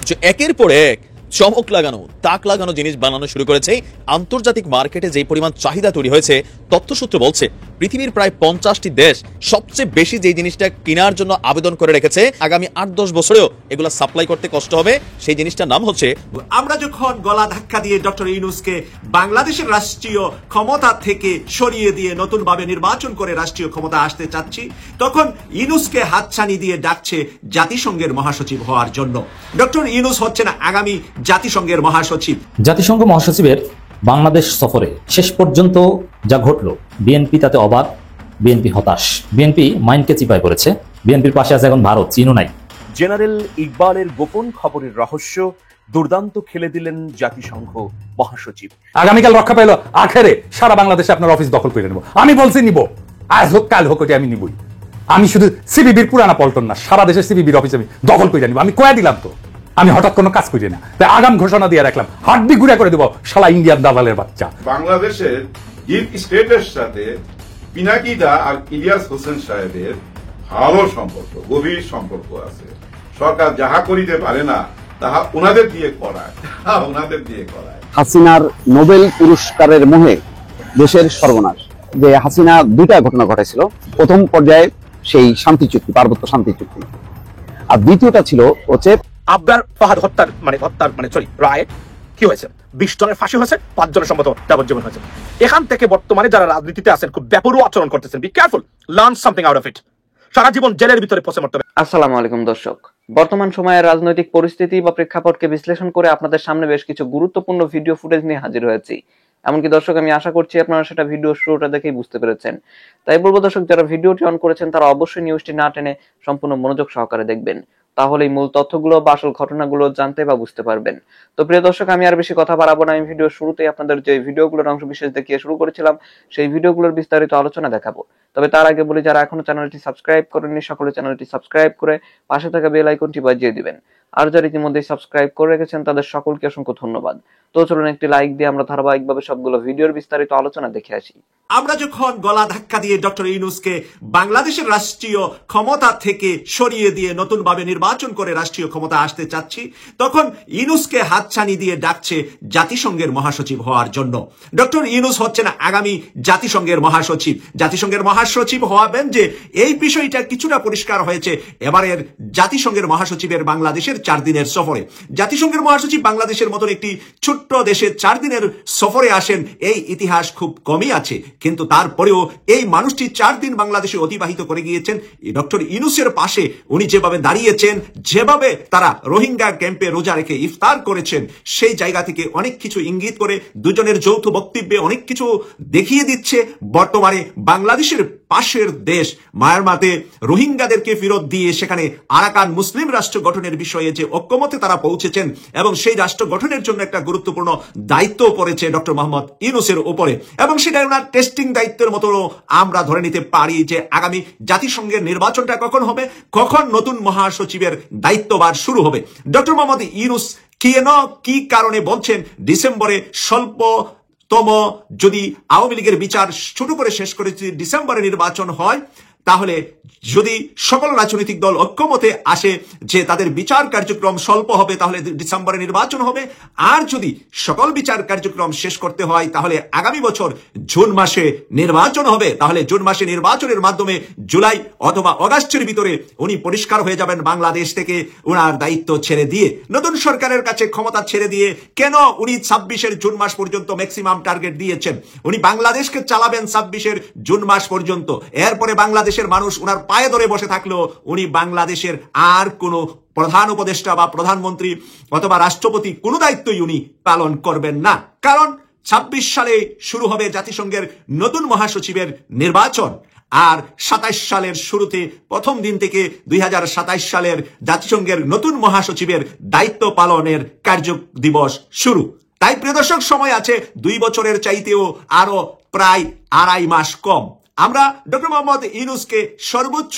যে একের পর এক চমক লাগানো তাক লাগানো জিনিস বানানো শুরু করেছে। আন্তর্জাতিক মার্কেটে যে পরিমাণ চাহিদা তৈরি হয়েছে, তথ্যসূত্র বলছে পৃথিবীর প্রায় 50টি দেশ সবচেয়ে বেশি যে জিনিসটা কেনার জন্য আবেদন করে রেখেছে, আগামী 8-10 বছরেও এগুলা সাপ্লাই করতে কষ্ট হবে। সেই জিনিসটার নাম হচ্ছে, আমরা যখন গলা ধাক্কা দিয়ে ডক্টর ইউনূসকে বাংলাদেশের রাষ্ট্রীয় ক্ষমতা থেকে সরিয়ে দিয়ে নতুন ভাবে নির্বাচন করে রাষ্ট্রীয় ক্ষমতা আসতে চাচ্ছি, তখন ইউনূসকে হাতছানি দিয়ে ডাকছে জাতিসংঘের মহাসচিব হওয়ার জন্য। ডক্টর ইউনূস হচ্ছে না আগামী জাতিসংঘের মহাসচিব। জাতিসংঘ মহাসচিবের বাংলাদেশ সফরে শেষ পর্যন্ত যা ঘটলো, বিএনপি তাতে অবাক, বিএনপি হতাশ, বিএনপি মাইন্ডকে চিপায় পড়েছে, বিএনপির পাশে আছে এখন ভারত, চীনও নাই। জেনারেল ইকবালের গোপন খবরের রহস্য দুর্দান্ত খেলে দিলেন জাতিসংঘ মহাসচিব। আগামীকাল রক্ষা পাইল, আখেরে সারা বাংলাদেশে আপনার অফিস দখল করে নেব। আমি বলছি নিব, আজ হোক কাল হোক, ওটা আমি নিবই। আমি শুধু সিবিবির পুরানা পল্টন না, সারা দেশের সিবিবির অফিস আমি দখল করে নিব। আমি কয়ে দিলাম তো, আমি হঠাৎ কোনো কাজ করি না, তাই আগাম ঘোষণা দিয়ে রাখলাম, হাড্ডি গুড়া করে দেবো শালা ইন্ডিয়ান দালালের বাচ্চা। বাংলাদেশের ডিপ স্টেটের সাথে পিনাকিদা আর ইলিয়াস হোসেন সাহেবের ভালো সম্পর্ক, গভীর সম্পর্ক আছে। সরকার যাহা করিতে পারে না তাহা ওনাদের দিয়ে করায়, হাসিনার নোবেল পুরস্কারের মোহে দেশের সর্বনাশ। যে হাসিনা দুইটা ঘটনা ঘটেছিল, প্রথম পর্যায়ে সেই শান্তি চুক্তি, পার্বত্য শান্তি চুক্তি, আর দ্বিতীয়টা ছিল হচ্ছে আবরার ফাহাদ হত্যার রায় কি হয়েছে? 20 জনের ফাঁসি হয়েছে, 5 জনের সম্ভবত যাবজ্জীবন হয়েছে। এখান থেকে বর্তমানে যারা রাজনীতিতে আছেন খুব বেপরোয়া আচরণ করতেছেন, be careful, learn something out of it. সারা জীবন জেলের ভিতরে পচে মরতে হবে। আসসালামু আলাইকুম দর্শক, বর্তমান সময়ের রাজনৈতিক পরিস্থিতি বা প্রেক্ষাপটকে বিশ্লেষণ করে আপনাদের সামনে বেশ কিছু গুরুত্বপূর্ণ ভিডিও ফুটেজ নিয়ে হাজির হয়েছি। এমনকি দর্শক, আমি আশা করছি আপনারা সেটা ভিডিও শুরুটা দেখেই বুঝতে পেরেছেন। তাই বলবো দর্শক, যারা ভিডিওটি অন করেছেন তারা অবশ্যই নিউজটি না টেনে সম্পূর্ণ মনোযোগ সহকারে দেখবেন, তাহলেই মূল তথ্যগুলো বা আসল ঘটনাগুলো জানতে বা বুঝতে পারবেন। তো প্রিয় দর্শক, আমি আর বেশি কথা বাড়াবো না। আমি ভিডিও শুরুতেই আপনাদের যে ভিডিওগুলোর অংশ বিশেষ দেখিয়ে শুরু করেছিলাম, সেই ভিডিওগুলোর বিস্তারিত আলোচনা দেখাবো। তবে তার আগে বলি, যারা এখনো চ্যানেলটি সাবস্ক্রাইব করেননি সকলে চ্যানেলটি সাবস্ক্রাইব করে পাশে থাকা বেল আইকনটি বাজিয়ে দিবেন। আর যারা ইতিমধ্যে সাবস্ক্রাইব করে রেখেছেন তাদের সকলকে অসংখ্য ধন্যবাদ। তো চলুন একটি লাইক দিয়ে আমরা ধারাবাহিকভাবে সবগুলো ভিডিওর বিস্তারিত আলোচনা দেখে আসি। আমরা যখন গলা ধাক্কা দিয়ে ডক্টর ইউনূসকে বাংলাদেশের রাষ্ট্রীয় ক্ষমতা থেকে সরিয়ে দিয়ে নতুন ভাবে নির্বাচন করে রাষ্ট্রীয় ক্ষমতা আসতে চাচ্ছি, তখন ইউনূসকে হাতছানি দিয়ে ডাকছে জাতিসংঘের মহাসচিব হওয়ার জন্য। ডক্টর ইউনূস হচ্ছে না আগামী জাতিসংঘের মহাসচিব। জাতিসংঘের মহাসচিব হওয়াবেন যে, এই বিষয়টা কিছুটা পরিষ্কার হয়েছে এবারের জাতিসংঘের মহাসচিবের বাংলাদেশের 4 দিনের সফরে। জাতিসংঘের মহাসচিব বাংলাদেশের মতন একটি ছোট্ট দেশে 4 দিনের সফরে আসেন, এই ইতিহাস খুব কমই আছে। কিন্তু তারপরেও এই মানুষটি 4 দিন বাংলাদেশে অতিবাহিত করে গিয়েছেন। ডক্টর ইউনূসের পাশে উনি যেভাবে দাঁড়িয়েছেন, যেভাবে তারা রোহিঙ্গা ক্যাম্পে রোজা রেখে ইফতার করেছেন, সেই জায়গা থেকে অনেক কিছু ইঙ্গিত করে দুজনের যৌথ বক্তব্যে অনেক কিছু দেখিয়ে দিচ্ছে। বর্তমানে বাংলাদেশের পাশের দেশ মায়ানমারে রোহিঙ্গাদেরকে ফেরত দিয়ে সেখানে আরাকান মুসলিম রাষ্ট্র গঠনের বিষয়ে যে ঐক্যমতে তারা পৌঁছেছেন, এবং সেই রাষ্ট্র গঠনের জন্য একটা গুরুত্বপূর্ণ দায়িত্ব পড়েছে ডক্টর মোহাম্মদ ইউনূসের উপরে, এবং সেটা ওনার টেস্টিং দায়িত্বের মতো আমরা ধরে নিতে পারি যে আগামী জাতিসংঘের নির্বাচনটা কখন হবে, কখন নতুন মহাসচিবের দায়িত্বভার শুরু হবে। ডক্টর মোহাম্মদ ইউনূস কি কারণে বলছেন ডিসেম্বরে স্বল্পতম যদি আওয়ামী লীগের বিচার ছোট করে শেষ করে ডিসেম্বরে নির্বাচন হয়, তাহলে যদি সকল রাজনৈতিক দল ঐক্যমতে আসে যে তাদের বিচার কার্যক্রম স্বল্প হবে, তাহলে ডিসেম্বরে নির্বাচন হবে। আর যদি সকল বিচার কার্যক্রম শেষ করতে হয়, তাহলে আগামী বছর জুন মাসে নির্বাচন হবে। তাহলে জুন মাসে নির্বাচনের মাধ্যমে জুলাই অথবা অগাস্টের ভিতরে উনি পরিষ্কার হয়ে যাবেন বাংলাদেশ থেকে, ওনার দায়িত্ব ছেড়ে দিয়ে নতুন সরকারের কাছে ক্ষমতা ছেড়ে দিয়ে। কেন উনি 26-এর জুন মাস পর্যন্ত ম্যাক্সিমাম টার্গেট দিয়েছেন? উনি বাংলাদেশকে চালাবেন 26-এর জুন মাস পর্যন্ত। এরপরে বাংলাদেশের মানুষ ওনার পায়ে ধরে বসে থাকলেও উনি বাংলাদেশের আর কোনো প্রধান উপদেষ্টা বা প্রধানমন্ত্রী অথবা রাষ্ট্রপতি কোনো দায়িত্বই উনি পালন করবেন না। কারণ 26 সালে শুরু হবে জাতিসংঘের নতুন মহাসচিবের নির্বাচন, আর 27 সালের শুরুতে প্রথম দিন থেকে 2027 সালের জাতিসংঘের নতুন মহাসচিবের দায়িত্ব পালনের কার্য দিবস শুরু। তাই প্রিয় দর্শক, সময় আছে 2 বছরের চাইতেও আরো প্রায় 2.5 মাস কম। আমরা ডক্টর মোহাম্মদ ইউনূসকে সর্বোচ্চ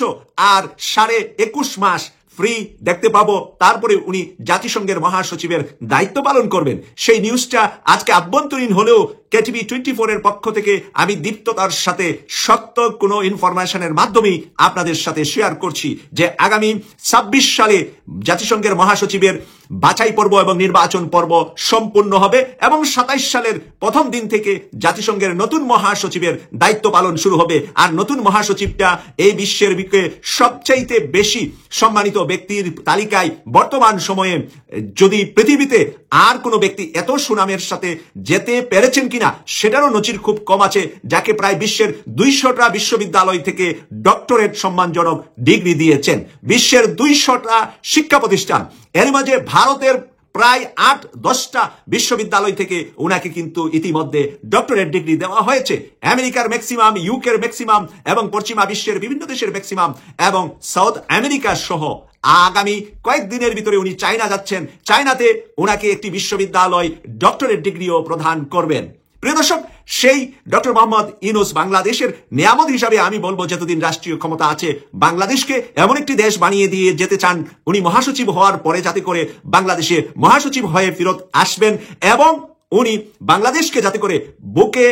আর 21.5 মাস ফ্রি দেখতে পাবো, তারপরে উনি জাতিসংঘের মহাসচিবের দায়িত্ব পালন করবেন। সেই নিউজটা আজকে আভ্যন্তরীণ হলেও কেটিভি 24 এর পক্ষ থেকে আমি দীপ্ততার সাথে সত্য কোনো ইনফরমেশনের মাধ্যমেই আপনাদের সাথে শেয়ার করছি যে আগামী 26 সালে জাতিসংঘের মহাসচিবের বাছাই পর্ব এবং নির্বাচন পর্ব সম্পূর্ণ হবে এবং 27 সালের প্রথম দিন থেকে জাতিসংঘের নতুন মহাসচিবের দায়িত্ব পালন শুরু হবে। আর নতুন মহাসচিবটা এই বিশ্বের বুকে সবচাইতে বেশি সম্মানিত ব্যক্তির তালিকায় বর্তমান সময়ে যদি পৃথিবীতে আর কোনো ব্যক্তি এত সুনামের সাথে যেতে পেরেছেন কিনা সেটারও নজির খুব কম আছে, যাকে প্রায় বিশ্বের 200টা বিশ্ববিদ্যালয় থেকে ডক্টরেট সম্মানজনক ডিগ্রি দিয়েছেন। বিশ্বের 200টা শিক্ষা প্রতিষ্ঠান, এর মাঝে ভারতের প্রায় 8-10টা বিশ্ববিদ্যালয় থেকে ওনাকে কিন্তু ইতিমধ্যে ডক্টরেট ডিগ্রি দেওয়া হয়েছে। আমেরিকার ম্যাক্সিমাম, ইউকের ম্যাক্সিমাম এবং পশ্চিমা বিশ্বের বিভিন্ন দেশের ম্যাক্সিমাম এবং সাউথ আমেরিকা সহ আগামী কয়েকদিনের ভিতরে উনি চায়না যাচ্ছেন। চায়নাতে ওনাকে একটি বিশ্ববিদ্যালয় ডক্টরেট ডিগ্রিও প্রদান করবেন। প্রিয় দর্শক, সেই ডক্টর মোহাম্মদ ইউনূস বাংলাদেশের নিয়ামত হিসাবে আমি বলবো, যতদিন রাষ্ট্রীয় ক্ষমতা আছে বাংলাদেশকে এমন একটি দেশ বানিয়ে দিয়ে যেতে চান উনি মহাসচিব হওয়ার পরে, যাতে করে বাংলাদেশে মহাসচিব হয়ে ফেরত আসবেন এবং উনি বাংলাদেশকে যাতে করে বুকে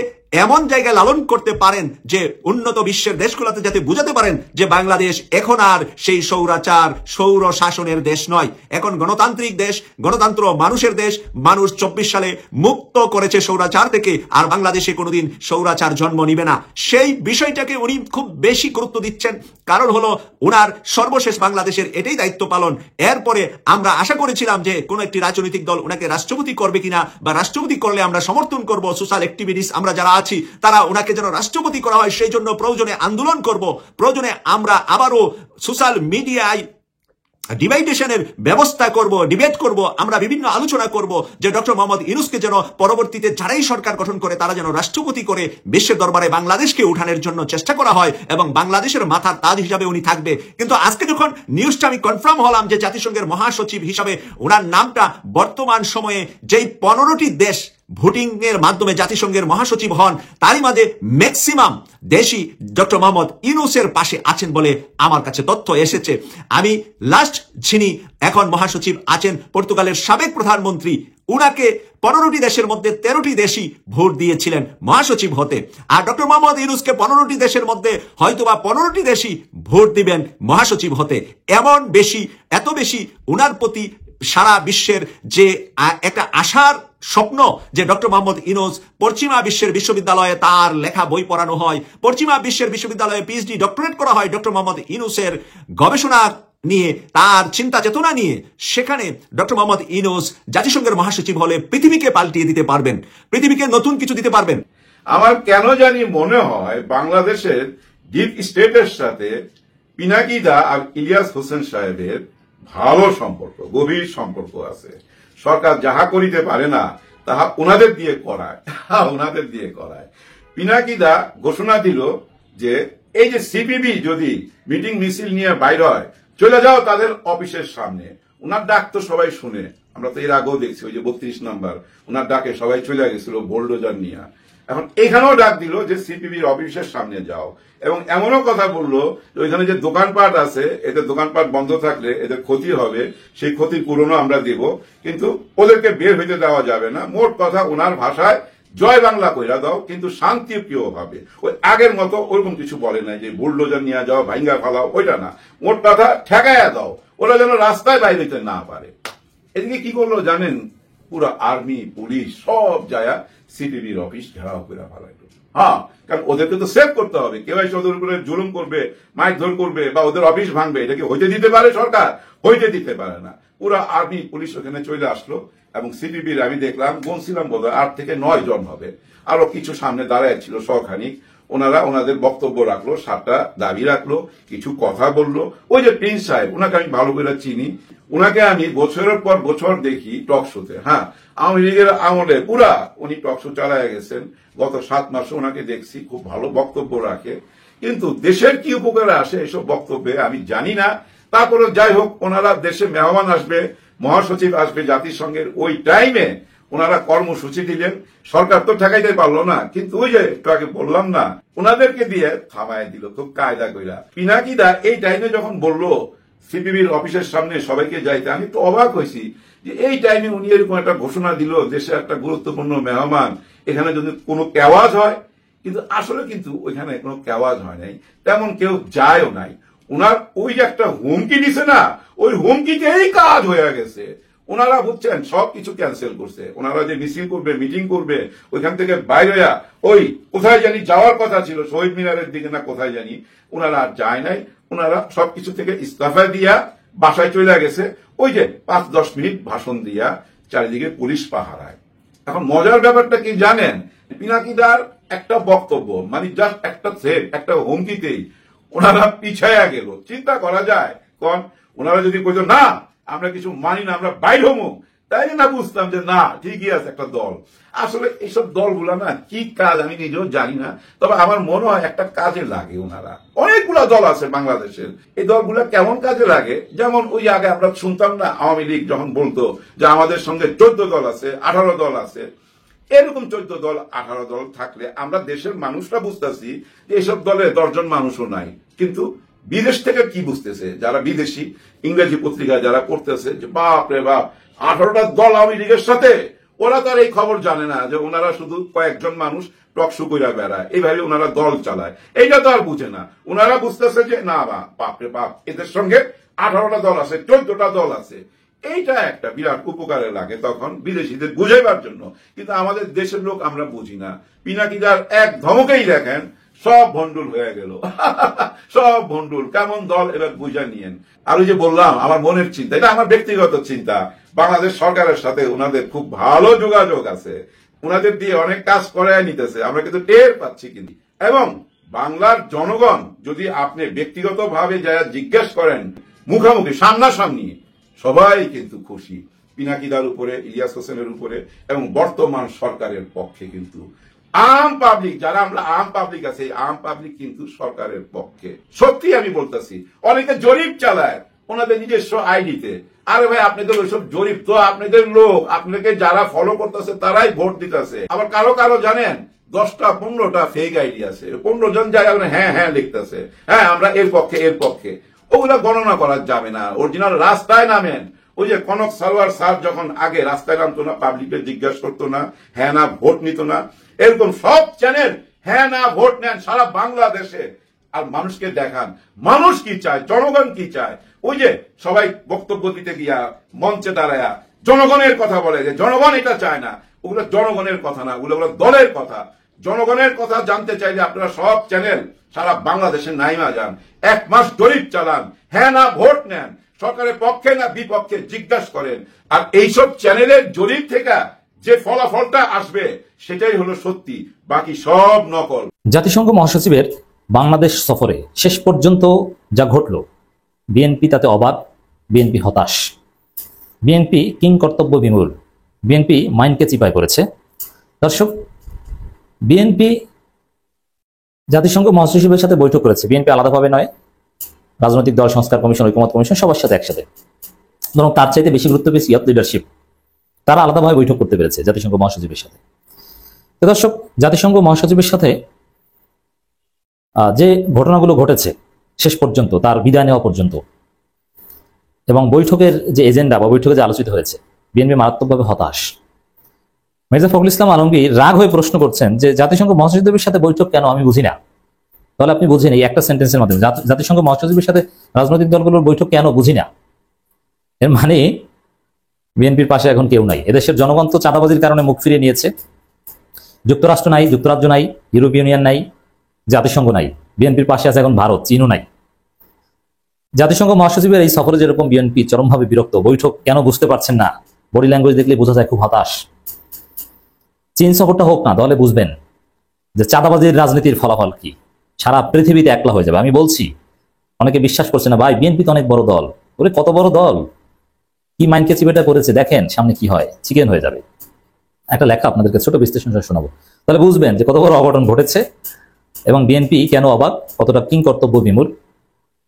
এমন জায়গায় লালন করতে পারেন যে উন্নত বিশ্বের দেশগুলোতে যাতে বুঝাতে পারেন যে বাংলাদেশ এখন আর সেই সৌরাচার সৌর শাসনের দেশ নয়, এখন গণতান্ত্রিক দেশ, গণতন্ত্র মানুষের দেশ। মানুষ 24 সালে মুক্ত করেছে সৌরাচার থেকে, আর বাংলাদেশে কোনোদিন সৌরাচার জন্ম নিবে না। সেই বিষয়টাকে উনি খুব বেশি গুরুত্ব দিচ্ছেন, কারণ হলো ওনার সর্বশেষ বাংলাদেশের এটাই দায়িত্ব পালন। এরপরে আমরা আশা করেছিলাম যে কোনো একটি রাজনৈতিক দল ওনাকে রাষ্ট্রপতি করবে কিনা, বা রাষ্ট্রপতি করলে আমরা সমর্থন করব, সোশ্যাল অ্যাক্টিভিটিস আমরা যারা আছি তারা ওনাকে যেন রাষ্ট্রপতি করা হয় সেই জন্য প্রয়োজনে আন্দোলন করব, প্রয়োজনে আমরা আবারও সোশ্যাল মিডিয়ায় ডিভাইডেশনের ব্যবস্থা করব, ডিবেট করব, আমরা বিভিন্ন আলোচনা করব যে ডক্টর মোহাম্মদ ইউনূসকে যেন পরবর্তীতে যারাই সরকার গঠন করে তারা যেন রাষ্ট্রপতি করে বিশ্বের দরবারে বাংলাদেশকে উঠানোর জন্য চেষ্টা করা হয় এবং বাংলাদেশের মাথার তাজ হিসাবে উনি থাকবে। কিন্তু আজকে যখন নিউজটা আমি কনফার্ম হলাম যে জাতিসংঘের মহাসচিব হিসাবে ওনার নামটা বর্তমান সময়ে যেই 15টি দেশ ভোটিং এর মাধ্যমে জাতিসংঘের মহাসচিব হন তারই মাঝে ম্যাক্সিমাম দেশই ডক্টর মোহাম্মদ ইউনূসের পাশে আছেন বলে আমার কাছে তথ্য এসেছে। আমি লাস্ট যিনি এখন মহাসচিব আছেন পর্তুগালের সাবেক প্রধানমন্ত্রী, উনাকে 15টি দেশের মধ্যে 13টি দেশই ভোট দিয়েছিলেন মহাসচিব হতে, আর ডক্টর মোহাম্মদ ইউনূসকে 15টি দেশের মধ্যে হয়তোবা 15টি দেশই ভোট দিবেন মহাসচিব হতে। এমন বেশি, এত বেশি উনার প্রতি সারা বিশ্বের যে একটা আশার স্বপ্ন যে ডক্টর মোহাম্মদ ইউনূস পশ্চিমা বিশ্বের বিশ্ববিদ্যালয়ে তার লেখা বই পড়ানো হয়, পশ্চিমা বিশ্বের বিশ্ববিদ্যালয়ে পিএইচডি ডক্টরেট করা হয় ডক্টর মোহাম্মদ ইউনূসের গবেষণা নিয়ে, তার চিন্তা চেতনা নিয়ে। সেখানে ডক্টর মোহাম্মদ ইউনূস জাতিসংঘের মহাসচিব হলে পৃথিবীকে পাল্টিয়ে দিতে পারবেন, পৃথিবীকে নতুন কিছু দিতে পারবেন। আমার কেন জানি মনে হয় বাংলাদেশের ডিপ স্টেটের সাথে পিনাকিদা আর ইলিয়াস হোসেন সাহেবের ভালো সম্পর্ক, গভীর সম্পর্ক আছে। সরকার যাহা করিতে পারে না তাহা ওনাদের দিয়ে করায়, ওনাদের দিয়ে করায়। পিনাকিদা ঘোষণা দিল যে এই যে সিপিবি যদি মিটিং মিছিল নিয়ে বাইর হয়, চলে যাও তাদের অফিসের সামনে। ওনার ডাক তো সবাই শুনে, আমরা তো এর আগেও দেখছি, ওই যে 32 নম্বর ওনার ডাকে সবাই চলে গেছিল বোলডোজার নিয়ে। এখন এখানেও ডাক দিল যে সিপিবির অফিসের সামনে যাও, এবং এমনও কথা বললো যে ওইখানে যে দোকানপাট আছে এদের দোকানপাট বন্ধ থাকলে এদের ক্ষতি হবে, সেই ক্ষতির পূরণও আমরা দেব, কিন্তু ওদেরকে বের হইতে দেওয়া যাবে না। মোট কথা ওনার ভাষায় জয় বাংলা কইরা দাও, কিন্তু শান্তিপ্রিয় ভাবে। ওই আগের মতো ওরকম কিছু বলে নাই যে বুলডোজার নিয়ে যাও, ভাঙ্গা ফালাও, ওইটা না। মোট কথা ঠেকাইয়া দাও, ওরা যেন রাস্তায় বাইরে হইতে না পারে। এদিকে কি করলো জানেন, পুরো আর্মি পুলিশ সব যায় সিপিবির অফিস ঘেরাও করে ফেলাইল। হ্যাঁ, কারণ ওদেরকে তো সেভ করতে হবে। কেউ এসে ওদের উপরে জুলুম করবে, মারধর করবে বা ওদের অফিস ভাঙবে, এটাকে হইতে দিতে পারে সরকার? হইতে দিতে পারে না। পুরো আর্মি পুলিশ ওখানে চলে আসলো এবং সিপিবির আমি দেখলাম গুনছিলাম বোধহয় 8 থেকে 9 জন হবে, আরো কিছু সামনে দাঁড়ায় ছিল সখানিক। ওনারা ওনাদের বক্তব্য রাখলো, 7টা দাবি রাখলো, কিছু কথা বললো। ওই যে প্রিন্স সাহেব, ওনাকে আমি ভালো করে চিনি, উনাকে আমি বছরের পর বছর দেখি টক শোতে। হ্যাঁ, আওয়ামী লীগের আমলে পুরা উনি টক শো চালায় গেছেন। গত 7 মাসে ওনাকে দেখছি, খুব ভালো বক্তব্য রাখে, কিন্তু দেশের কি উপকারে আসে এসব বক্তব্যে আমি জানি না। তারপরে যাই হোক, ওনারা দেশে মেহমান আসবে, মহাসচিব আসবে জাতিসংঘের, ওই টাইমে ওনারা কর্মসূচি দিলেন। সরকার তো ঠেকাইতে পারলো না, কিন্তু ওই যে একটু আগে বললাম না, ওনাদেরকে দিয়ে থামায় দিল খুব কায়দা কইরা। পিনাকিদা এই টাইমে যখন বললো সিপিবির অফিসের সামনে সবাইকে যাইতে, আমি তো অবাক হয়েছি যে এই টাইমে উনি এরকম একটা ঘোষণা দিল, দেশে একটা গুরুত্বপূর্ণ মেহমান, এখানে যদি কোনো কেওয়াজ হয়, কিন্তু আসলে কিন্তু ওইখানে কোনো কেওয়াজ হয় নাই, তেমন কেউ যায়ও নাই। ওনার ওই যে একটা হুমকি দিছে না, ওই হুমকিতেই কাজ হয়ে গেছে। ওনারা বুঝছেন সবকিছু ক্যান্সেল করছে। ওনারা যে মিছিল করবে, মিটিং করবে, ওইখান থেকে বাইরে ওই কোথায় জানি যাওয়ার কথা ছিল, শহীদ মিনারের দিকে না কোথায় জানি, ওনারা আর যায় নাই। ওনারা সবকিছু থেকে ইস্তফা দিয়া বাসায় চলে গেছে। ওই যে 5-10 মিনিট ভাষণ দিয়া চারিদিকে পুলিশ পাহারায়। এখন মজার ব্যাপারটা কি জানেন, পিনাকিদার একটা বক্তব্য, মানে জাস্ট একটা থ্রেড, একটা হুমকিতেই ওনারা পিছায়া গেল। চিন্তা করা যায়, কোন ওনারা যদি কইতো না আমরা কিছু মানি না, আমরা বাইর হমু, তাই না বুঝতাম যে না ঠিকই আছে একটা দল। আসলে এইসব দলগুলা না কি কাজ আমি নিজেও জানি না, তবে আমার মনে হয় একটা কাজে লাগে। ওনারা অনেকগুলা দল আছে বাংলাদেশের, এই দলগুলা কেমন কাজে লাগে, যেমন ওই আগে আমরা শুনতাম না আওয়ামী লীগ যখন বলতো যে আমাদের সঙ্গে 14 দল আছে, 18 দল আছে। এরকম 14 দল 18 দল থাকলে আমরা দেশের মানুষরা বুঝতেছি যে এইসব দলে 10 জন মানুষও নাই, কিন্তু বিদেশ থেকে কি বুঝতেছে যারা বিদেশি ইংরেজি পত্রিকা যারা পড়তেছে যে বাপ রে বাপ 18টা দল আওয়ামী লীগের সাথে, ওরা তো আর এই খবর জানে না যে ওনারা শুধু কয়েকজন মানুষ টকশো কইরা বেড়ায়, এইভাবে ওনারা দল চালায়, এইটা তো আর বুঝে না। ওনারা বুঝতেছে যে না বাপ রে বাপ এদের সঙ্গে 18টা দল আছে, 14টা দল আছে। এইটা একটা বিরাট উপকারে লাগে তখন বিদেশিদের বুঝাইবার জন্য, কিন্তু আমাদের দেশের লোক আমরা বুঝি না। পিনাকিদার এক ধমকেই দেখেন সব ভন্ডুল হয়ে গেল। সব ভন্ডুল, কেমন দল এবার বুঝা নিয়েন। আর ওই যে বললাম আমার মনের চিন্তা, এটা আমার ব্যক্তিগত চিন্তা, বাংলাদেশ সরকারের সাথে ওনাদের খুব ভালো যোগাযোগ আছে, ওনাদের দিয়ে অনেক কাজ করায় নিতেছে, আমরা কিন্তু টের পাচ্ছি। কিন্তু এবং বাংলার জনগণ যদি আপনি ব্যক্তিগত ভাবে যারা জিজ্ঞেস করেন মুখামুখি সামনাসামনি, সবাই কিন্তু খুশি পিনাকিদার উপরে, ইলিয়াস হোসেনের উপরে এবং বর্তমান সরকারের পক্ষে। কিন্তু আম পাবলিক, যারা আমরা আম পাবলিক আছে, আম পাবলিক কিন্তু সরকারের পক্ষে। সত্যি আমি বলতেছি, অনেকে জরিপ চালায় ওনাদের নিজস্ব আইডিতে। আরে ভাই আপনাদের ওইসব জরিপ তো আপনাদের লোক, আপনাকে যারা ফলো করতেছে তারাই ভোট দিতেছে। আবার কারো কারো জানেন 10টা-15টা ফেক আইডি আছে, 15 জন যায় হ্যাঁ হ্যাঁ লিখতেছে, হ্যাঁ আমরা এর পক্ষে এর পক্ষে। ওগুলা গণনা করা যাবে না। অরিজিনাল রাস্তায় নামেন। ওই যে কনক সালোয়ার স্যার যখন আগে রাস্তায় নামতো না, পাবলিকের জিজ্ঞাসা করতো না, হ্যাঁ না ভোট নিত না, এরকম সব চ্যানেল হ্যাঁ না ভোট নেন সারা বাংলাদেশে, আর মানুষকে দেখান মানুষ কি চায়, জনগণ কি চায়। ওই যে সবাই বক্তব্য দিতে গিয়া মঞ্চে দাঁড়ায়া জনগণের কথা বলে যে জনগণ এটা চায় না, ওগুলো জনগণের কথা না, ওগুলো দলের কথা। জনগণের কথা জানতে চাইলে আপনারা সব চ্যানেল সারা বাংলাদেশে নাইমা যান, 1 মাস জরিপ চালান, হ্যাঁ না ভোট নেন, সরকারের পক্ষে না বিপক্ষে জিজ্ঞাসা করেন। আর এইসব চ্যানেলের জরিপ থেকে যে ফলাফলটা আসবে সেটাই হলো সত্যি, বাকি সব নকল। জাতিসংঘ মহাসচিবের বাংলাদেশ সফরে শেষ পর্যন্ত যা ঘটল, বিএনপি তাতে অবাক, বিএনপি হতাশ, বিএনপি কিং কর্তব্য বিমূল, বিএনপি মাইন্ডকে চিপায় পড়েছে। দর্শক, বিএনপি জাতিসংঘ মহাসচিবের সাথে বৈঠক করেছে, বিএনপি আলাদাভাবে নয়, রাজনৈতিক দল সংস্কার কমিশন, ঐকমত্য কমিশন সবার সাথে একসাথে, বরং তার চাইতে বেশি গুরুত্ব পেয়েছে ইয়ত লিডারশিপ, তারা আলাদাভাবে বৈঠক করতে পেরেছে জাতিসংঘ মহাসচিবের সাথে। তো দর্শক, জাতিসংঘ মহাসচিবের সাথে যে ঘটনাগুলো ঘটেছে শেষ পর্যন্ত, তার বিদায় নেওয়া পর্যন্ত, এবং বৈঠকের যে এজেন্ডা বা বৈঠকে যে আলোচিত হয়েছে, বিএনপি মারাত্মকভাবে হতাশ। মির্জা ফখরুল ইসলাম আলমগীর রাগ হয়ে প্রশ্ন করছেন যে জাতিসংঘ মহাসচিবের সাথে বৈঠক কেন, আমি বুঝি না। তাহলে আপনি বুঝেন এই একটা সেন্টেন্সের মাধ্যমে, জাতিসংঘ মহাসচিবের সাথে রাজনৈতিক দলগুলোর বৈঠক কেন, বুঝি না। এর মানে বিএনপির পাশে এখন কেউ নাই। এদেশের জনগণ তো চাঁদাবাজির কারণে মুখ ফিরিয়ে নিয়েছে। যুক্তরাষ্ট্র নাই, যুক্তরাজ্য নাই, ইউরোপীয় ইউনিয়ন নাই, জাতিসংঘ নাই, বিএনপির পাশে আছে এখন ভারত, চীনও নাই। জাতিসংঘ মহাসচিবের এই সফরে যেরকম বিএনপি চরমভাবে বিরক্ত, বৈঠক কেন বুঝতে পারছেন না, বডি ল্যাঙ্গুয়েজ দেখলে বোঝা যায় খুব হতাশ। চীন সফরটা হোক না, তাহলে বুঝবেন যে চাঁদাবাজির রাজনীতির ফলাফল কি, সারা পৃথিবীতে একলা হয়ে যাবে। আমি বলছি, অনেকে বিশ্বাস করছে না, ভাই বিএনপি তো অনেক বড় দল, ওরে কত বড় দল, কি মাইন্ডকে চিবেটা করেছে দেখেন, সামনে কি হয়, চিকেন হয়ে যাবে। একটা লেখা আপনাদেরকে ছোট বিশ্লেষণ শোনাবো, তাহলে বুঝবেন যে কত বড় অঘটন ঘটেছে এবং বিএনপি কেন অবাক, কতটা কিং কর্তব্য বিমূল।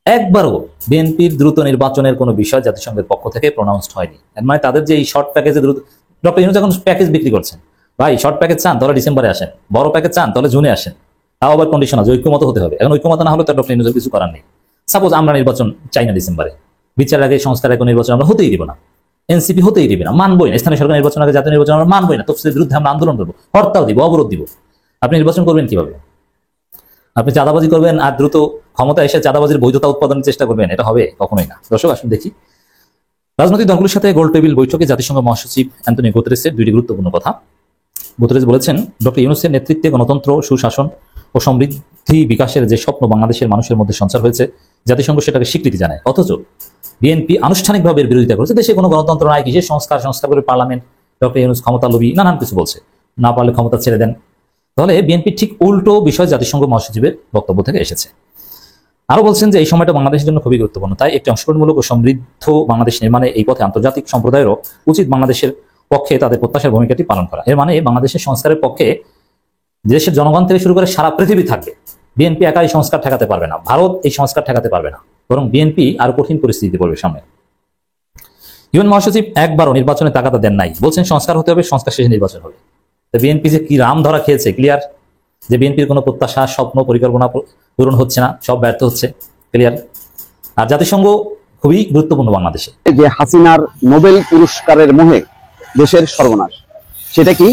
একবারও বিএনপির দ্রুত নির্বাচনের কোনো বিষয় জাতিসংঘের পক্ষ থেকে প্রনাউন্সড হয়নি। মানে তাদের যে এই শর্ট প্যাকেজে দ্রুত, ডক্টর ইউনূস এখন প্যাকেজ বিক্রি করছেন, ভাই শর্ট প্যাকেজ চান তাহলে ডিসেম্বরে আসেন, বড় প্যাকেজ চান তাহলে জুনে আসেন, তাও আবার কন্ডিশন আছে, ঐক্যমত হতে হবে। এখন ঐক্যমত না হলে তার ডক্টর ইউনূসের কিছু করার নেই। সাপোজ আমরা নির্বাচন চাই না ডিসেম্বরে, বিচার আগে সংস্কার আগে নির্বাচন আমরা হতেই দিব না, এনসিপি হতেই দিবে না, মানবই না। স্থানীয় সরকার নির্বাচন আগে জাতীয় নির্বাচন আমরা মানবই না, তফসিলের বিরুদ্ধে আমরা আন্দোলন করবো, হরতাল দিব, অবরোধ দিব। আপনি নির্বাচন করবেন কিভাবে? আপনি চাঁদাবাজি করবেন আর দ্রুত ক্ষমতা এসে চাঁদাবাজির বৈধতা উৎপাদনের চেষ্টা করবেন, এটা হবে কখনোই না। দর্শক আসুন দেখি রাজনৈতিক দলগুলোর সাথে গোল টেবিল বৈঠকে জাতিসংঘ মহাসচিব অ্যান্টনিও গুতেরেসের দুইটি গুরুত্বপূর্ণ কথা। গুতেরেস বলেছেন, ডক্টর ইউনূসের নেতৃত্বে গণতন্ত্র, সুশাসন ও সমৃদ্ধি বিকাশের যে স্বপ্ন বাংলাদেশের মানুষের মধ্যে সঞ্চার হয়েছে, জাতিসংঘ সেটাকে স্বীকৃতি জানায়। অথচ বিএনপি আনুষ্ঠানিকভাবে এর বিরোধিতা করেছে। দেশে কোনো গণতন্ত্র নাই, কিসের সংস্কার করে পার্লামেন্ট, ডক্টর ইউনূস ক্ষমতা লোভী, নানান কিছু বলছে, না পারলে ক্ষমতা ছেড়ে দেন। তাহলে বিএনপি ঠিক উল্টো বিষয় জাতিসংঘ মহাসচিবের বক্তব্য থেকে এসেছে। আরো বলছেন যে এই সময়টা বাংলাদেশের জন্য খুবই গুরুত্বপূর্ণ, তাই একটি অংশগ্রহণমূলক ও সমৃদ্ধ বাংলাদেশ নির্মাণে এই পথে আন্তর্জাতিক সম্প্রদায়েরও উচিত বাংলাদেশের পক্ষে তাদের প্রত্যাশার ভূমিকাটি পালন করা। এর মানে বাংলাদেশের সংস্কারের পক্ষে দেশের জনগণ থেকে শুরু করে সারা পৃথিবী থাকবে। বিএনপি একাই সংস্কার ঠেকাতে পারবে না, ভারত এই সংস্কার ঠেকাতে পারবে না, বরং বিএনপি আরো কঠিন পরিস্থিতি পড়বে সামনে। ইউএন মহাসচিব একবারও নির্বাচনে তাগাদা দেন নাই, বলছেন সংস্কার হতে হবে, সংস্কার শেষে নির্বাচন হবে। তো বিএনপি যে কি রাম ধরা খেয়েছে, ক্লিয়ার যে বিএনপির কোনো প্রত্যাশা, স্বপ্ন, পরিকল্পনা পূরণ হচ্ছে না, সব ব্যর্থ হচ্ছে, ক্লিয়ার। আর জাতিসংঘ খুবই গুরুত্বপূর্ণ বাংলাদেশে। যে হাসিনার নোবেল পুরস্কারের মোহে দেশের সর্বনাশ, সেটা কি?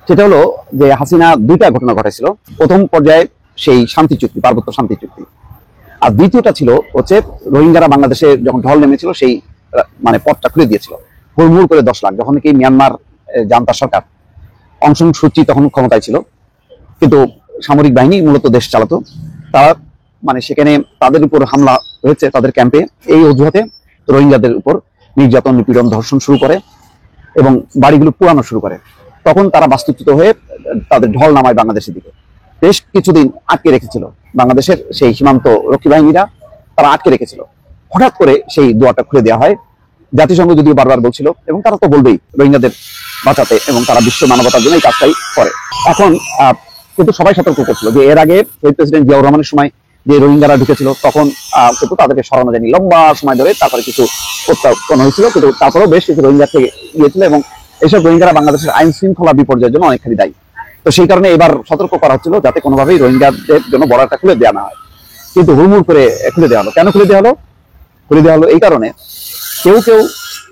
সেটা হলো যে হাসিনা দুইটা ঘটনা ঘটেছিল। প্রথম পর্যায়ে সেই শান্তি চুক্তি, পার্বত্য শান্তি চুক্তি, আর দ্বিতীয়টা ছিল হচ্ছে রোহিঙ্গারা বাংলাদেশে যখন ঢল নেমেছিল সেই মানে পথটা খুলে দিয়েছিল হুড়মুড় করে 10 লাখ। যখন কি মিয়ানমার জান্তা সরকার, অং সান সু চি তখন ক্ষমতায় ছিল, কিন্তু সামরিক বাহিনী মূলত দেশ চালাতো, তারা মানে সেখানে তাদের উপর হামলা হয়েছে তাদের ক্যাম্পে, এই অজুহাতে রোহিঙ্গাদের উপর নির্যাতন, নিপীড়ন, ধর্ষণ শুরু করে এবং বাড়িগুলো পুরানো শুরু করে। তখন তারা বাস্তুচ্যুত হয়ে তাদের ঢল নামায় বাংলাদেশের দিকে। বেশ কিছুদিন আটকে রেখেছিল বাংলাদেশের সেই সীমান্ত রক্ষী বাহিনীরা, তারা আটকে রেখেছিল। হঠাৎ করে সেই দুয়ারটা খুলে দেওয়া হয়। জাতিসংঘ যদিও বারবার বলছিল, এবং তারা তো বলবেই রোহিঙ্গাদের বাঁচাতে, এবং তারা বিশ্ব মানবতার জন্য এই কাজটাই করে। এখন কিন্তু সবাই সতর্ক করছিল যে এর আগে প্রেসিডেন্ট জিয়াউর রহমানের সময় যে রোহিঙ্গারা ঢুকেছিল, তখন কিন্তু তাদেরকে সরানো যায়নি লম্বা সময় ধরে, তারপরে কিছু প্রত্যাখ্যান হয়েছিল, কিন্তু তারপরেও বেশ কিছু রোহিঙ্গা থেকে গিয়েছিল, এবং এইসব রোহিঙ্গারা বাংলাদেশের আইন শৃঙ্খলা বিপর্যয়ের জন্য অনেকখানি দায়ী। তো সেই কারণে এবার সতর্ক করা হচ্ছিল যাতে কোনোভাবেই রোহিঙ্গাদের জন্য বর্ডারটা খুলে দেওয়া না হয়। কিন্তু হুড়মুড় করে খুলে দেওয়া হলো। কেন খুলে দেওয়া হলো? খুলে দেওয়া হলো এই কারণে, কেউ কেউ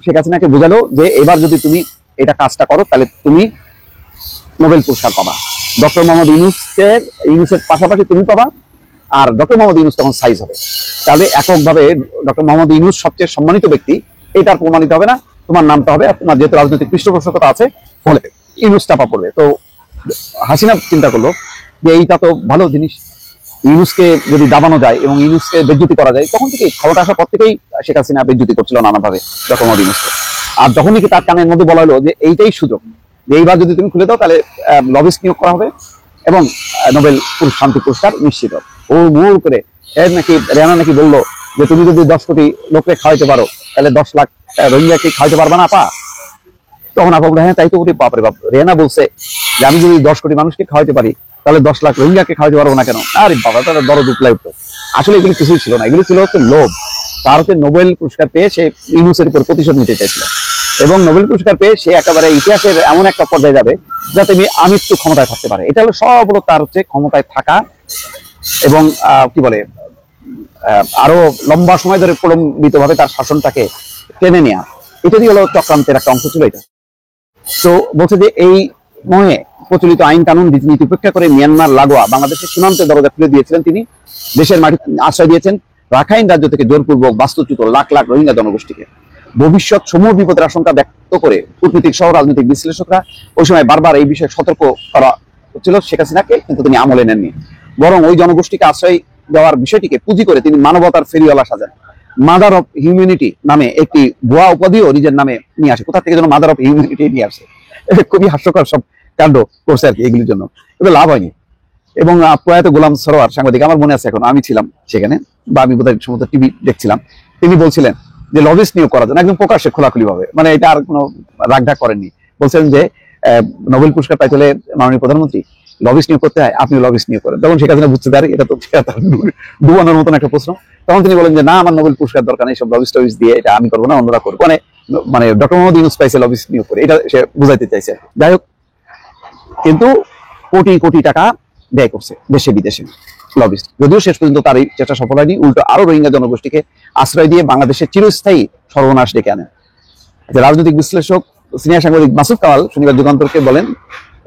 শেখ হাসিনাকে বোঝালো যে এবার যদি তুমি এটা কাজটা করো তাহলে তুমি নোবেল পুরস্কার পাবা। ডক্টর মোহাম্মদ ইউনূসের পাশাপাশি তুমি পাবা, আর ডক্টর মোহাম্মদ ইউনূস তখন সাইজ হবে। তাহলে এককভাবে ডক্টর মোহাম্মদ ইউনূস সবচেয়ে সম্মানিত ব্যক্তি, এটা আর প্রমাণিত হবে না, তোমার নামটা হবে, তোমার যেহেতু রাজনৈতিক পৃষ্ঠপোষকতা আছে ফলে ইউনূস চাপা পড়বে। তো হাসিনা চিন্তা করলো যে এইটা তো ভালো জিনিস, ইউনূসকে যদি দাবানো যায় এবং ইউনূসকে বেজ্জতি করা যায়, তখন থেকেই খবরটা আসার পর থেকেই শেখ হাসিনা বেজ্জতি করছিল নানাভাবে ডক্টর মোহাম্মদ ইউনূসকে। আর যখনই কি তার কানের মধ্যে বলা হলো যে এইটাই সুযোগ, যে এইবার যদি তুমি খুলে দাও তাহলে লবিস্ট নিয়োগ করা হবে এবং নোবেল শান্তি পুরস্কার নিশ্চিত হবে। ও মুড় করে এর নাকি রেহানা নাকি বললো যে তুমি যদি 10 কোটি লোককে খাওয়াইতে পারো তাহলে 10 লাখ রোহিঙ্গাকে খাওয়াইতে পারবা না আপা? তখন আপা বলে হ্যাঁ তাই তো, বাপরে বাপ, রেহানা বলছে যে আমি যদি 10 কোটি মানুষকে খাওয়াইতে পারি তাহলে 10 লাখ রোহিঙ্গাকে খাওয়াইতে পারবো না কেন? আরে বাবা, তাহলে দরদ উঠলাই উঠতো। আসলে এগুলো কিছুই ছিল না, এগুলো ছিল হচ্ছে লোভ। তার হচ্ছে নোবেল পুরস্কার পেয়ে সে ইউনূসের উপর প্রতিশোধ নিতে চাইছিল, এবং নোবেল পুরস্কার পেয়ে সে একেবারে ইতিহাসের এমন একটা পর্যায়ে যাবে যাতে আমৃত্যু ক্ষমতায় থাকতে পারে। এটা হলো সব হলো তার হচ্ছে ক্ষমতায় থাকা, এবং কি বলে আরো লম্বা সময় ধরে প্রলম্বিত ভাবে তার শাসনটাকে টেনে নেওয়া, এটাই হলো চক্রান্তের একটা অংশ ছিল এটা। তো বলছে যে এই মহে প্রচলিত আইন কানুন রীতিনীতি উপেক্ষা করে মিয়ানমার লাগোয়া বাংলাদেশের সীমান্তের দরজা খুলে দিয়েছিলেন তিনি। দেশের মাটি আশ্রয় দিয়েছেন রাখাইন রাজ্য থেকে জোরপূর্বক বাস্তুচ্যুত লাখ লাখ রোহিঙ্গা জনগোষ্ঠীকে। ভবিষ্যৎ সমূহ বিপদের আশঙ্কা ব্যক্ত করে কূটনীতিক সহ রাজনৈতিক বিশ্লেষকরা ওই সময় বারবার এই বিষয়ে সতর্ক করা হচ্ছিল শেখ হাসিনাকে, কিন্তু তিনি আমলে নেননি। বরং ওই জনগোষ্ঠীকে আশ্রয় দেওয়ার বিষয়টিকে পুঁজি করে তিনি মানবতার ফেরিওয়ালা সাজান। মাদার অফ হিউম্যানিটি নামে একটি ভুয়া উপাধিও নিজের নামে নিয়ে আসে। কোথা থেকে যেন মাদার অফ হিউম্যানিটি নিয়ে আসে। খুবই হাস্যকর সব কাণ্ড করছে আর কি এগুলির জন্য, এগুলো লাভ হয়নি। এবং প্রয়াত গোলাম সরোয়ার সাংবাদিক, আমার মনে আছে এখন, আমি ছিলাম সেখানে, বা আমি বোধহয় সমস্ত টিভি দেখছিলাম, তিনি বলছিলেন যে লবিস্ট নিয়োগ করার জন্য একদম প্রকাশ্যে খোলাখুলি ভাবে, মানে এটা আর কোনো রাগঢাক করেননি। বলছেন যে নোবেল পুরস্কার পাইতে হলে মাননীয় প্রধানমন্ত্রী লবিস্ট নিয়োগ করতে হয়, আপনিও লবিস্ট নিয়োগ করেন। তখন শেখ হাসিনা বুঝতে পারে এটা তো ডুবানোর মতন একটা প্রশ্ন। তখন তিনি বলেন যে না, আমার নোবেল পুরস্কার দরকার নেই, সব লবিস্ট টবিস্ট দিয়ে এটা আমি করবো না, অন্যরা করবো। মানে ডক্টর মোহাম্মদ ইউনূস পাইছে লবিস্ট নিয়োগ করে, এটা সে বুঝাইতে চাইছে। যাই হোক, কিন্তু কোটি কোটি টাকা ব্যয় করছে দেশে বিদেশে লবিস্ট, যদিও শেষ পর্যন্ত তার এই চেষ্টা সফল হয়নি। উল্টো আরো রোহিঙ্গা জনগোষ্ঠীকে আশ্রয় দিয়ে বাংলাদেশের চিরস্থায়ী সর্বনাশ ডেকে আনে। যে রাজনৈতিক বিশ্লেষক সিনিয়র সাংবাদিক মাসুদ কামাল শনিবার যুগান্তরকে বলেন,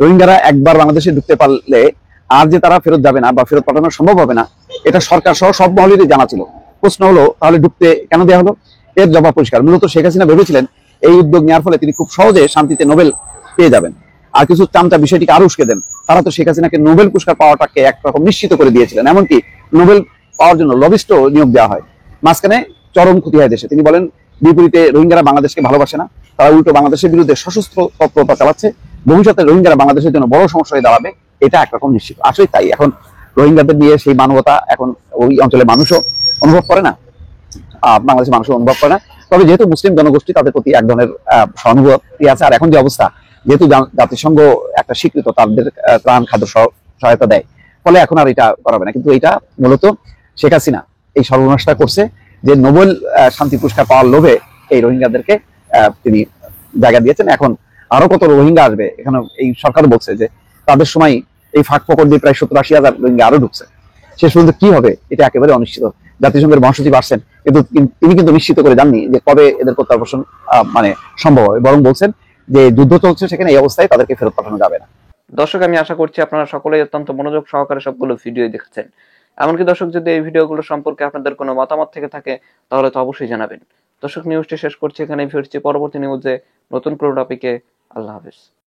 রোহিঙ্গারা একবার বাংলাদেশে ঢুকতে পারলে আর যে তারা ফেরত যাবে না বা ফেরত পাঠানো সম্ভব হবে না, এটা সরকার সহ সব মহলেরই জানা ছিল। প্রশ্ন হলো, তাহলে ঢুকতে কেন দেওয়া হলো? এর জবাব পরিষ্কার। মূলত শেখ হাসিনা ভেবেছিলেন এই উদ্যোগ নেওয়ার ফলে তিনি খুব সহজে শান্তিতে নোবেল পেয়ে যাবেন। আর কিছু চামচা বিষয়টিকে আরো উস্কে দেন। তারা তো শেখ হাসিনাকে নোবেল পুরস্কার পাওয়াটাকে একরকম নিশ্চিত করে দিয়েছিলেন। এমনকি নোবেল পাওয়ার জন্য লবিস্ট নিয়োগ দেওয়া হয়। মাঝখানে চরম ক্ষতি হয় দেশে। তিনি বলেন, বিপরীতে রোহিঙ্গারা বাংলাদেশকে ভালোবাসে না, তারা উল্টো বাংলাদেশের বিরুদ্ধে সশস্ত্র তৎপরতা চালাচ্ছে। ভবিষ্যতে রোহিঙ্গারা বাংলাদেশের জন্য বড় সমস্যা হয়ে দাঁড়াবে, এটা একরকম নিশ্চিত। আসলে তাই, এখন রোহিঙ্গাদের নিয়ে সেই মানবতা এখন ওই অঞ্চলের মানুষও অনুভব করে না, বাংলাদেশের মানুষও অনুভব করে না। তবে যেহেতু মুসলিম জনগোষ্ঠী, তাদের প্রতি এক ধরনের সহানুভূতি আছে। আর এখন যে অবস্থা, যেহেতু জাতিসংঘ একটা স্বীকৃত তাদের ত্রাণ খাদ্য সহায়তা দেয়, ফলে এখন আর এটা করাবে না। কিন্তু এটা মূলত শেখ হাসিনা এই সর্বনাশটা করছে, যে নোবেল শান্তি পুরস্কার পাওয়ার লোভে এই রোহিঙ্গাদেরকে তিনি জায়গা দিয়েছেন। এখন আরো কত রোহিঙ্গা আসবে, এখানে এই সরকার বলছে যে তাদের সময় এই ফাঁক ফকর দিয়ে প্রায় 70-80 হাজার রোহিঙ্গা আরো ঢুকছে। শেষ পর্যন্ত কি হবে এটা একেবারে অনিশ্চিত। জাতিসংঘের মহাসচিব আসছেন, কিন্তু তিনি কিন্তু নিশ্চিত করে জাননি যে কবে এদের প্রত্যাবর্ষণ মানে সম্ভব হবে। বরং বলছেন যে যুদ্ধ চলছে, সেখানে এই অবস্থায় তাদেরকে ফেরত পাঠানো যাবে না। দর্শক, আমি আশা করছি আপনারা সকলেই অত্যন্ত মনোযোগ সহকারে সবগুলো ভিডিও দেখেছেন। এমনকি দর্শক, যদি এই ভিডিওগুলো সম্পর্কে আপনাদের কোনো মতামত থেকে থাকে তাহলে তো অবশ্যই জানাবেন। দর্শক, নিউজটি শেষ করছি এখানে। ফিরছি পরবর্তী নিউজে নতুন কোনো টপিকে। আল্লাহ হাফেজ।